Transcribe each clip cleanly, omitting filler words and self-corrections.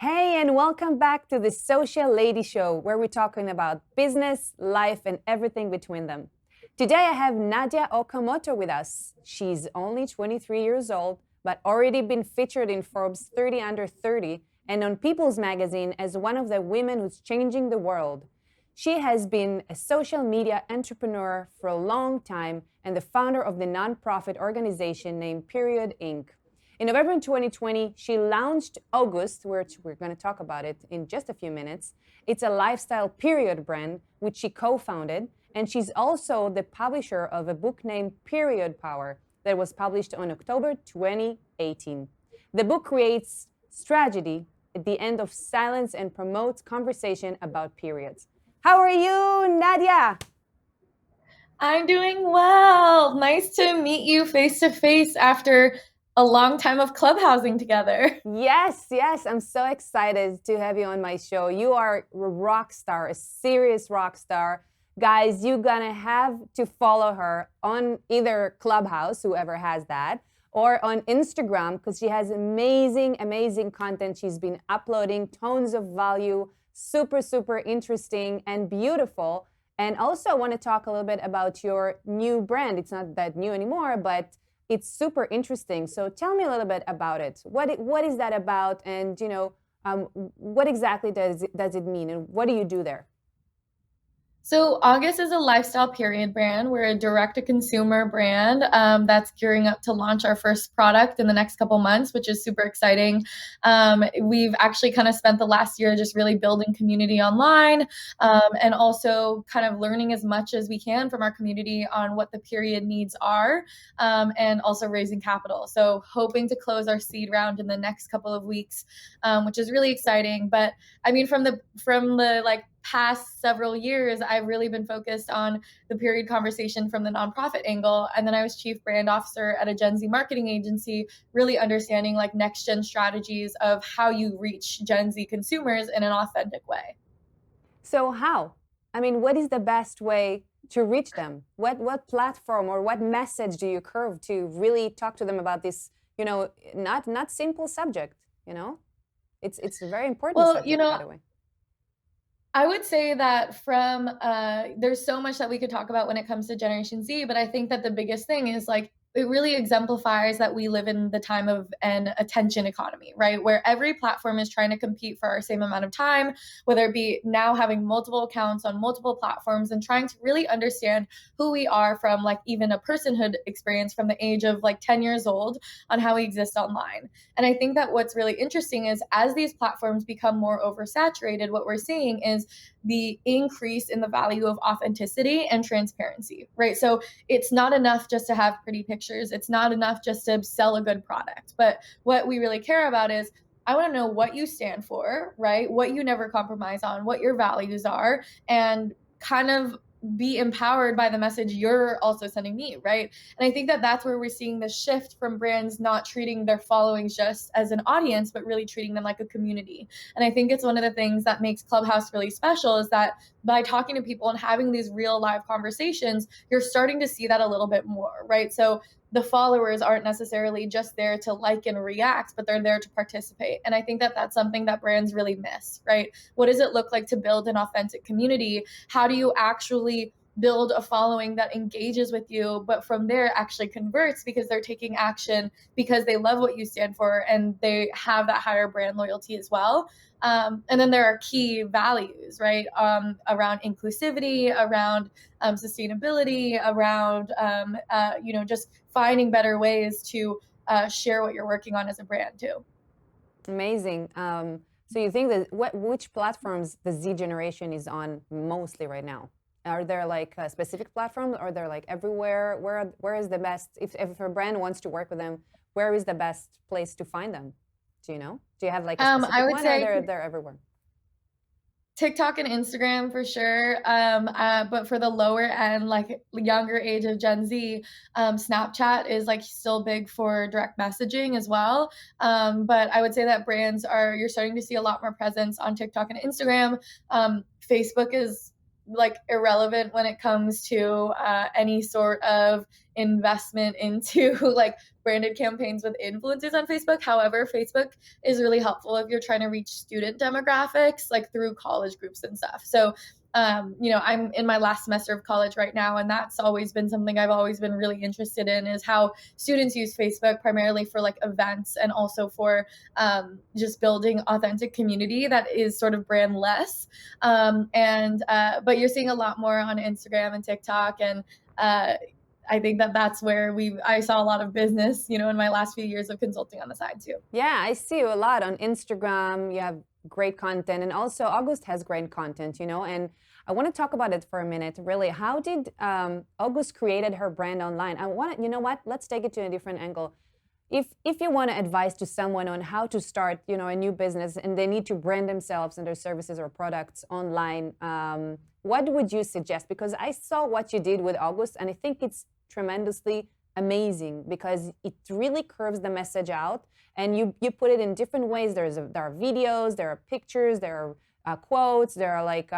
Hey, and welcome back to the Social Lady Show, where we're talking about business, life, and everything between them. Today, I have Nadya Okamoto with us. She's only 23 years old, but already been featured in Forbes 30 Under 30 and on People's Magazine as one of the women who's changing the world. She has been a social media entrepreneur for a long time and the founder of the nonprofit organization named Period Inc. In November 2020, she launched August, which we're going to talk about it in just a few minutes. It's a lifestyle period brand, which she co-founded, and she's also the publisher of a book named Period Power that was published on October 2018. The book creates strategy at the end of silence and promotes conversation about periods. How are you, Nadya? I'm doing well. Nice to meet you face to face after a long time of clubhousing together. Yes, I'm so excited to have you on my show. You are a rock star, a serious rock star. Guys, you're gonna have to follow her on either Clubhouse, whoever has that, or on Instagram, because she has amazing content. She's been uploading tons of value, super interesting and beautiful. And also, I want to talk a little bit about your new brand. It's not that new anymore, but it's super interesting. So tell me a little bit about it. What is that about, and what exactly does it mean, and what do you do there? So, August is a lifestyle period brand. We're a direct to consumer brand that's gearing up to launch our first product in the next couple months, which is super exciting. We've actually kind of spent the last year just really building community online and also kind of learning as much as we can from our community on what the period needs are and also raising capital. So, hoping to close our seed round in the next couple of weeks, which is really exciting. But I mean, from the like past several years, I've really been focused on the period conversation from the nonprofit angle. And then I was chief brand officer at a Gen Z marketing agency, really understanding like next gen strategies of how you reach Gen Z consumers in an authentic way. So how? I mean, what is the best way to reach them? What platform or what message do you curve to really talk to them about this? Not simple subject. You know, it's a very important Well, subject, by the way. I would say that there's so much that we could talk about when it comes to Generation Z, but I think that the biggest thing is like it really exemplifies that we live in the time of an attention economy, right? Where every platform is trying to compete for our same amount of time, whether it be now having multiple accounts on multiple platforms and trying to really understand who we are from like even a personhood experience from the age of like 10 years old on how we exist online. And I think that what's really interesting is as these platforms become more oversaturated, what we're seeing is the increase in the value of authenticity and transparency, right? So it's not enough just to have pretty pictures. It's not enough just to sell a good product. But what we really care about is I want to know what you stand for, right? What you never compromise on, what your values are, and kind of be empowered by the message you're also sending me, right? And I think that that's where we're seeing the shift from brands not treating their followings just as an audience, but really treating them like a community. And I think it's one of the things that makes Clubhouse really special is that by talking to people and having these real live conversations, you're starting to see that a little bit more, right? So the followers aren't necessarily just there to like and react, but they're there to participate. And I think that that's something that brands really miss, right? What does it look like to build an authentic community? How do you actually build a following that engages with you, but from there actually converts because they're taking action because they love what you stand for and they have that higher brand loyalty as well. And then there are key values, right? Around inclusivity, around sustainability, around just finding better ways to share what you're working on as a brand too. Amazing. So you think that which platforms the Z generation is on mostly right now? Are there like specific platforms? Are there like everywhere? Where is the best? If a brand wants to work with them, where is the best place to find them? Do you know? Do you have like a I specific would one, or say they're everywhere? TikTok and Instagram for sure. But for the lower end, like younger age of Gen Z, Snapchat is like still big for direct messaging as well. But I would say that you're starting to see a lot more presence on TikTok and Instagram. Facebook is like irrelevant when it comes to any sort of investment into like branded campaigns with influencers on Facebook. However, Facebook is really helpful if you're trying to reach student demographics, like through college groups and stuff. So I'm in my last semester of college right now, and that's always been something I've always been really interested in, is how students use Facebook primarily for like events and also for just building authentic community that is sort of brand less. But you're seeing a lot more on Instagram and TikTok, and I think that that's where I saw a lot of business, in my last few years of consulting on the side too. Yeah, I see you a lot on Instagram. You have great content, and also August has great content, and I want to talk about it for a minute. Really, how did August created her brand online? I want to, you know what? Let's take it to a different angle. If you want to advise to someone on how to start, a new business, and they need to brand themselves and their services or products online, what would you suggest? Because I saw what you did with August, and I think it's tremendously amazing because it really curves the message out, and you put it in different ways. There are videos, there are pictures, there are quotes, there are like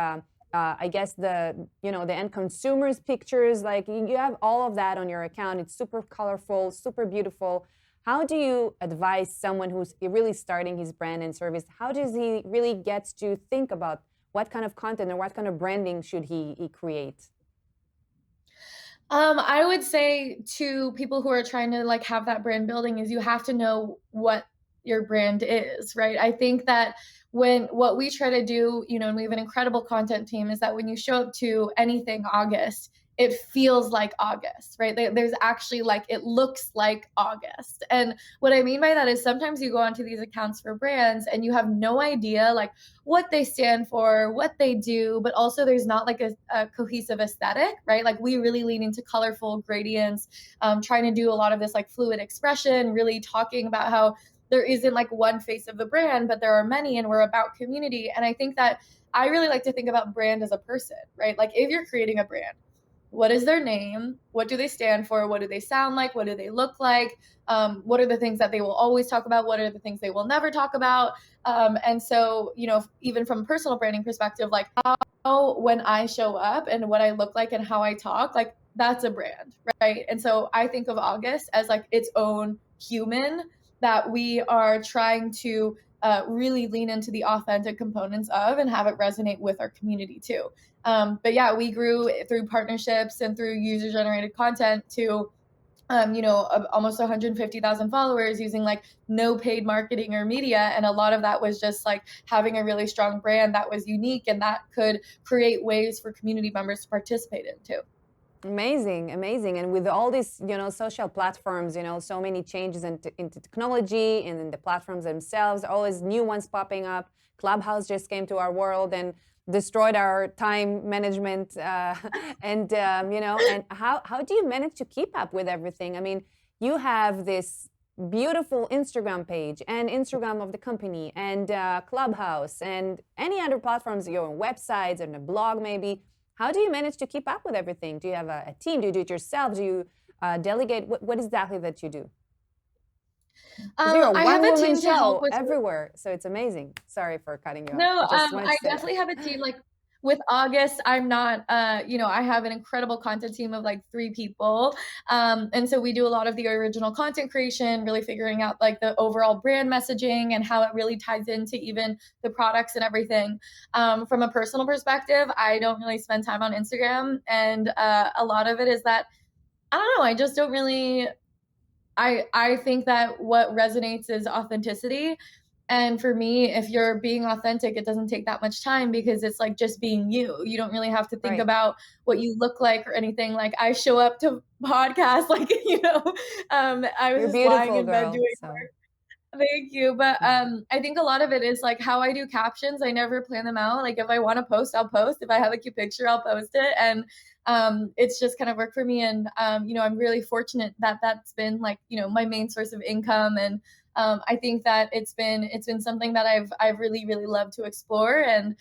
I guess the end consumers pictures. Like you have all of that on your account. It's super colorful, super beautiful. How do you advise someone who's really starting his brand and service? How does he really get to think about what kind of content or what kind of branding should he create? I would say to people who are trying to like have that brand building is you have to know what your brand is, right? I think that when what we try to do, and we have an incredible content team, is that when you show up to anything August, it feels like August, right? There's actually like, it looks like August. And what I mean by that is sometimes you go onto these accounts for brands and you have no idea like what they stand for, what they do, but also there's not like a cohesive aesthetic, right? Like we really lean into colorful gradients, trying to do a lot of this like fluid expression, really talking about how there isn't like one face of the brand, but there are many, and we're about community. And I think that I really like to think about brand as a person, right? Like if you're creating a brand, what is their name? What do they stand for? What do they sound like? What do they look like? What are the things that they will always talk about? What are the things they will never talk about? And so, even from a personal branding perspective, like how when I show up and what I look like and how I talk, like that's a brand, right? And so I think of August as like its own human that we are trying to really lean into the authentic components of and have it resonate with our community too. But yeah, we grew through partnerships and through user generated content to almost 150,000 followers using like no paid marketing or media. And a lot of that was just like having a really strong brand that was unique and that could create ways for community members to participate in too. Amazing, amazing. And with all these, social platforms, so many changes into technology and in the platforms themselves, always new ones popping up. Clubhouse just came to our world and destroyed our time management. And how do you manage to keep up with everything? I mean, you have this beautiful Instagram page and Instagram of the company and Clubhouse and any other platforms, your websites and a blog maybe. How do you manage to keep up with everything? Do you have a team? Do you do it yourself? Do you delegate? What exactly that you do? Because you're a I have a one-woman team to help show with. everywhere, so it's amazing. Sorry for cutting you off. No, I just wanted to I say definitely have a team, that. like, with August, I'm not, I have an incredible content team of, like, 3 people, and so we do a lot of the original content creation, really figuring out, like, the overall brand messaging and how it really ties into even the products and everything. From a personal perspective, I don't really spend time on Instagram, and, a lot of it is that, I don't know, I just don't really I think that what resonates is authenticity. And for me, if you're being authentic, it doesn't take that much time because it's like just being you. You don't really have to think Right. about what you look like or anything. Like I show up to podcasts, like, I was You're just lying beautiful, in bed girl. doing So Thank you, but, I think a lot of it is, like, how I do captions, I never plan them out, like, if I wanna post, I'll post, if I have a cute picture, I'll post it, and, it's just kind of worked for me, and, I'm really fortunate that that's been, like, my main source of income, and, I think that it's been something that I've really, really loved to explore, and,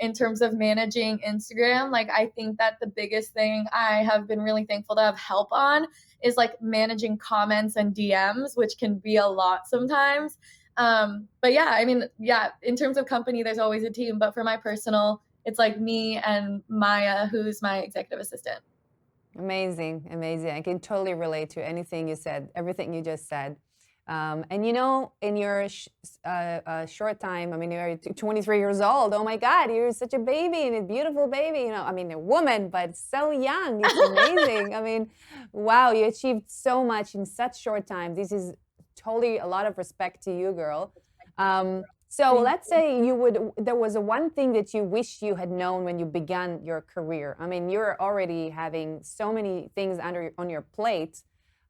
in terms of managing Instagram, like, I think that the biggest thing I have been really thankful to have help on is like managing comments and DMs, which can be a lot sometimes. But yeah, I mean, yeah, in terms of company, there's always a team, but for my personal, it's like me and Maya, who's my executive assistant. Amazing, amazing. I can totally relate to anything you said, everything you just said. And in your short time, I mean, you're 23 years old. Oh my God, you're such a baby and a beautiful baby. I mean, a woman, but so young. It's amazing. I mean, wow, you achieved so much in such short time. This is totally a lot of respect to you, girl. So Thank let's say there was a one thing that you wish you had known when you began your career. I mean, you're already having so many things on your plate.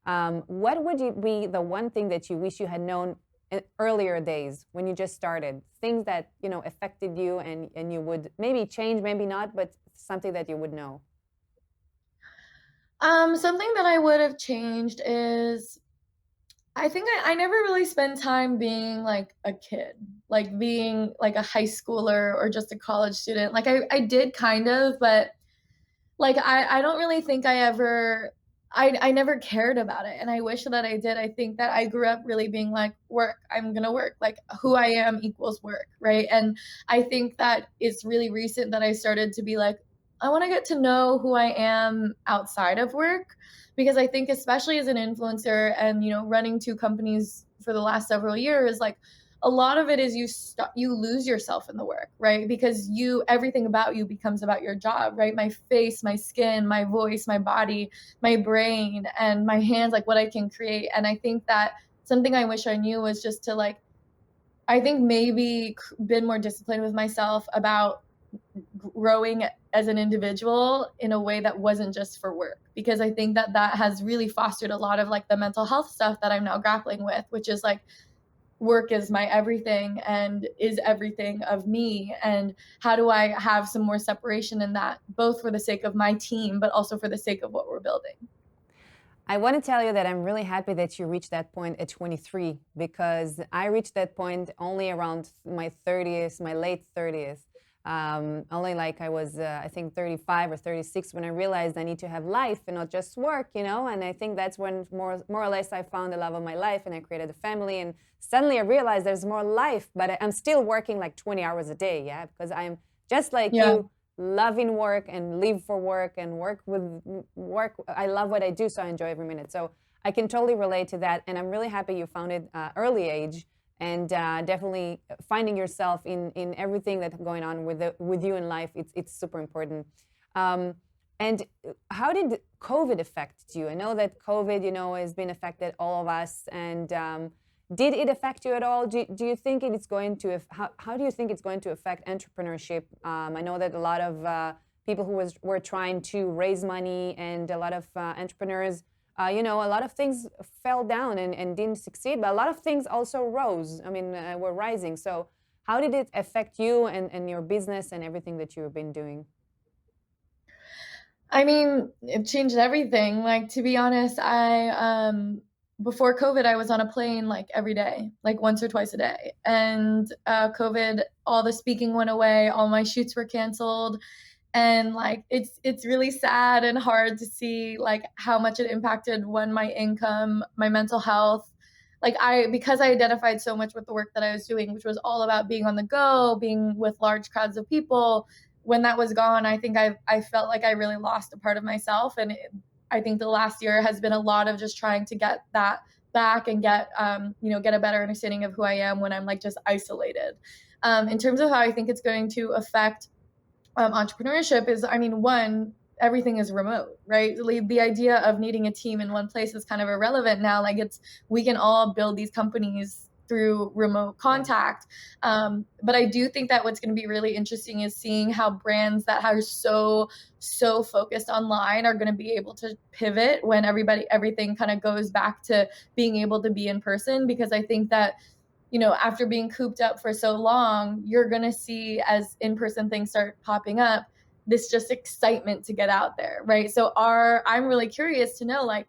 What would it be the one thing that you wish you had known in earlier days when you just started? Things that, affected you and you would maybe change, maybe not, but something that you would know. Something that I would have changed is I think I never really spent time being like a kid, like being like a high schooler or just a college student. Like I did kind of, but like I don't really think I never cared about it. And I wish that I did. I think that I grew up really being like, work, I'm gonna work. Like who I am equals work, right? And I think that it's really recent that I started to be like, I want to get to know who I am outside of work because I think especially as an influencer and running two companies for the last several years, like a lot of it is you lose yourself in the work, right? Because everything about you becomes about your job, right? My face, my skin, my voice, my body, my brain, and my hands, like what I can create. And I think that something I wish I knew was just to like I think maybe been more disciplined with myself about growing as an individual in a way that wasn't just for work, because I think that that has really fostered a lot of like the mental health stuff that I'm now grappling with, which is like work is my everything and is everything of me, and how do I have some more separation in that, both for the sake of my team but also for the sake of what we're building. I want to tell you that I'm really happy that you reached that point at 23 because I reached that point only around my 30th, my late 30th. Only like I was, I think, 35 or 36 when I realized I need to have life and not just work, And I think that's when more or less I found the love of my life and I created a family. And suddenly I realized there's more life, but I'm still working like 20 hours a day, yeah, because I'm just like Yeah. you, loving work and live for work and work with work. I love what I do, so I enjoy every minute. So I can totally relate to that, and I'm really happy you found it early age, and definitely finding yourself in everything that's going on with you in life. It's super important. And how did COVID affect you? I know that COVID, has been affected all of us, and did it affect you at all? Do you think it's going to, how do you think it's going to affect entrepreneurship? I know that a lot of people were trying to raise money and a lot of entrepreneurs, a lot of things fell down and didn't succeed, but a lot of things also rose. I mean, were rising. So how did it affect you and your business and everything that you've been doing? I mean, it changed everything. Like, to be honest, before COVID, I was on a plane like every day, like once or twice a day. And COVID, all the speaking went away, all my shoots were canceled. And like it's really sad and hard to see like how much it impacted my income, my mental health. Like because I identified so much with the work that I was doing, which was all about being on the go, being with large crowds of people. When that was gone, I think I felt like I really lost a part of myself, and I think the last year has been a lot of just trying to get that back and get get a better understanding of who I am when I'm like just isolated. In terms of how I think it's going to affect entrepreneurship is, I mean, one, everything is remote, right? The idea of needing a team in one place is kind of irrelevant now. Like we can all build these companies through remote contact. But I do think that what's going to be really interesting is seeing how brands that are so focused online are going to be able to pivot when everything kind of goes back to being able to be in person, because I think that after being cooped up for so long, you're going to see, as in-person things start popping up, this just excitement to get out there, right? So I'm really curious to know, like,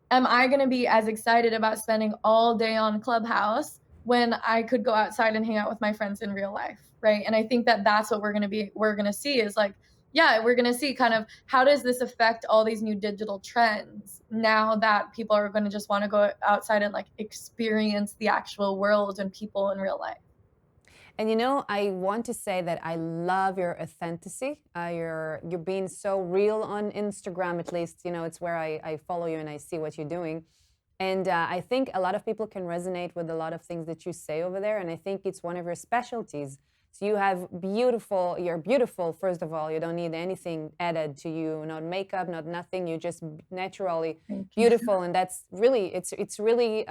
am I going to be as excited about spending all day on Clubhouse when I could go outside and hang out with my friends in real life, right? And I think that that's what we're going to see is like, yeah, we're going to see kind of how does this affect all these new digital trends now that people are going to just want to go outside and like experience the actual world and people in real life. And I want to say that I love your authenticity. You're being so real on Instagram, at least. It's where I follow you and I see what you're doing. And I think a lot of people can resonate with a lot of things that you say over there. And I think it's one of your specialties. So you're beautiful, first of all. You don't need anything added to you, not makeup, not nothing. You're just naturally Thank you. beautiful. And that's really, it's really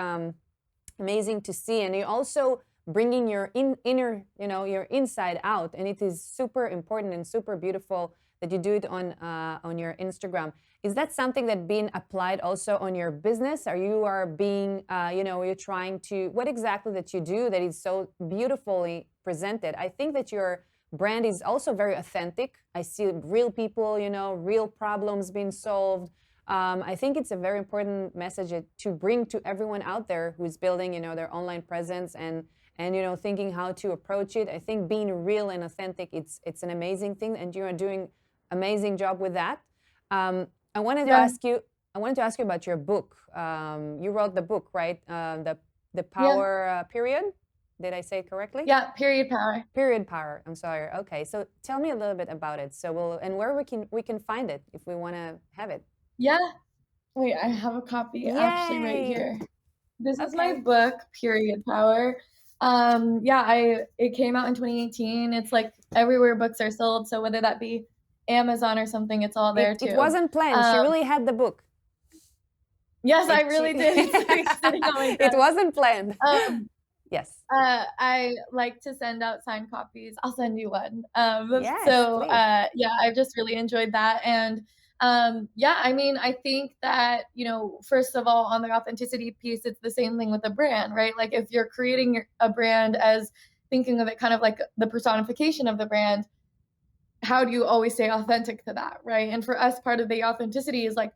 amazing to see. And you also bringing your inner, your inside out. And it is super important and super beautiful that you do it on your Instagram. Is that something that being applied also on your business? Or you are being, you're trying to, what exactly that you do that is so beautifully presented? I think that your brand is also very authentic. I see real people, real problems being solved. I think it's a very important message to bring to everyone out there who's building, their online presence and thinking how to approach it. I think being real and authentic, it's an amazing thing, and you are doing amazing job with that. I wanted to Yeah. ask you. I wanted to ask you about your book. You wrote the book, right? The Yeah. Power Period. Did I say it correctly? Yeah. Period power. Period Power. I'm sorry. Okay, so tell me a little bit about it. So and where we can find it if we want to have it. Yeah. Wait, I have a copy actually right Yay! here. This is my Okay. book, Period Power. It came out in 2018. It's like everywhere books are sold. So whether that be Amazon or something, it's all there It too. wasn't planned. She really had the book. Yes, I really did. It's like sitting on my It desk. wasn't planned. Yes. I like to send out signed copies. I'll send you one. Yes, please. I just really enjoyed that. And I mean, I think that, first of all, on the authenticity piece, it's the same thing with a brand, right? Like if you're creating a brand as thinking of it kind of like the personification of the brand, how do you always stay authentic to that, right? And for us, part of the authenticity is like,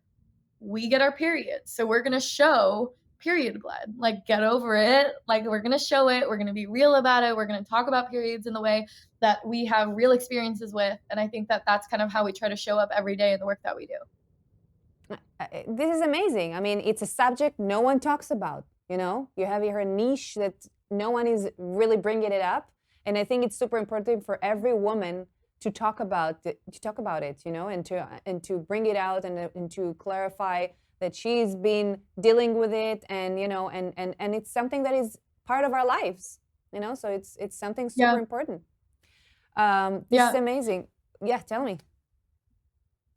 we get our periods. So we're going to show period blood. Like, get over it. Like, we're going to show it. We're going to be real about it. We're going to talk about periods in the way that we have real experiences with. And I think that that's kind of how we try to show up every day in the work that we do. This is amazing. I mean, it's a subject no one talks about. You have here a niche that no one is really bringing it up. And I think it's super important for every woman to talk about it, and to bring it out and to clarify that she's been dealing with it, and and it's something that is part of our lives, so it's something super important. This is amazing. Yeah, tell me.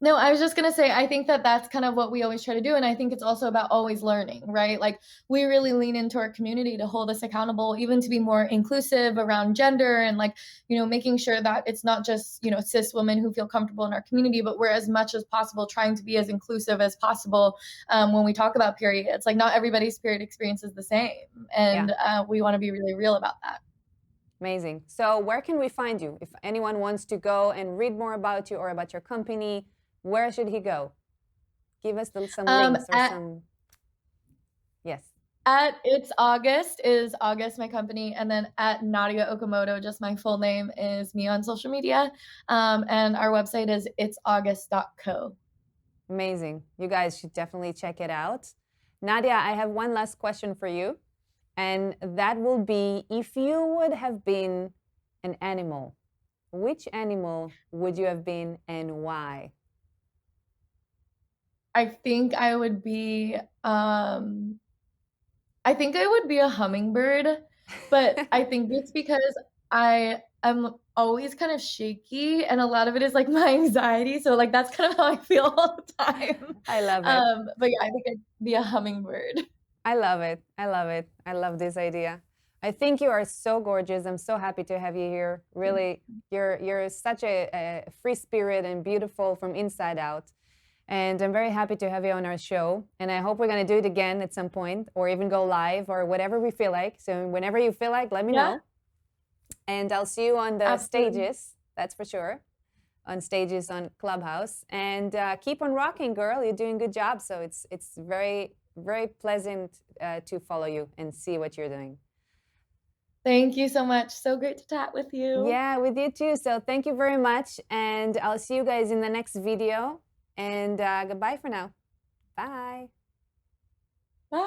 No, I was just going to say, I think that that's kind of what we always try to do. And I think it's also about always learning, right? Like we really lean into our community to hold us accountable, even to be more inclusive around gender and like, making sure that it's not just, cis women who feel comfortable in our community, but we're as much as possible trying to be as inclusive as possible when we talk about periods. Like not everybody's period experience is the same. And we want to be really real about that. Amazing. So where can we find you? If anyone wants to go and read more about you or about your company, where should he go? Give us some links or some. Yes. At It's August is August, my company, and then at Nadya Okamoto, just my full name, is me on social media. And our website is itsaugust.co. Amazing. You guys should definitely check it out. Nadya, I have one last question for you. And that will be, if you would have been an animal, which animal would you have been and why? I think I would be a hummingbird, but I think it's because I am always kind of shaky, and a lot of it is like my anxiety. So like that's kind of how I feel all the time. I love it. But yeah, I think I'd be a hummingbird. I love it. I love it. I love this idea. I think you are so gorgeous. I'm so happy to have you here. Really, you're such a free spirit and beautiful from inside out. And I'm very happy to have you on our show. And I hope we're going to do it again at some point, or even go live, or whatever we feel like. So whenever you feel like, let me know. And I'll see you on the stages, that's for sure, on stages on Clubhouse. And keep on rocking, girl. You're doing a good job. So it's very, very pleasant to follow you and see what you're doing. Thank you so much. So great to chat with you. Yeah, with you too. So thank you very much. And I'll see you guys in the next video. And goodbye for now. Bye.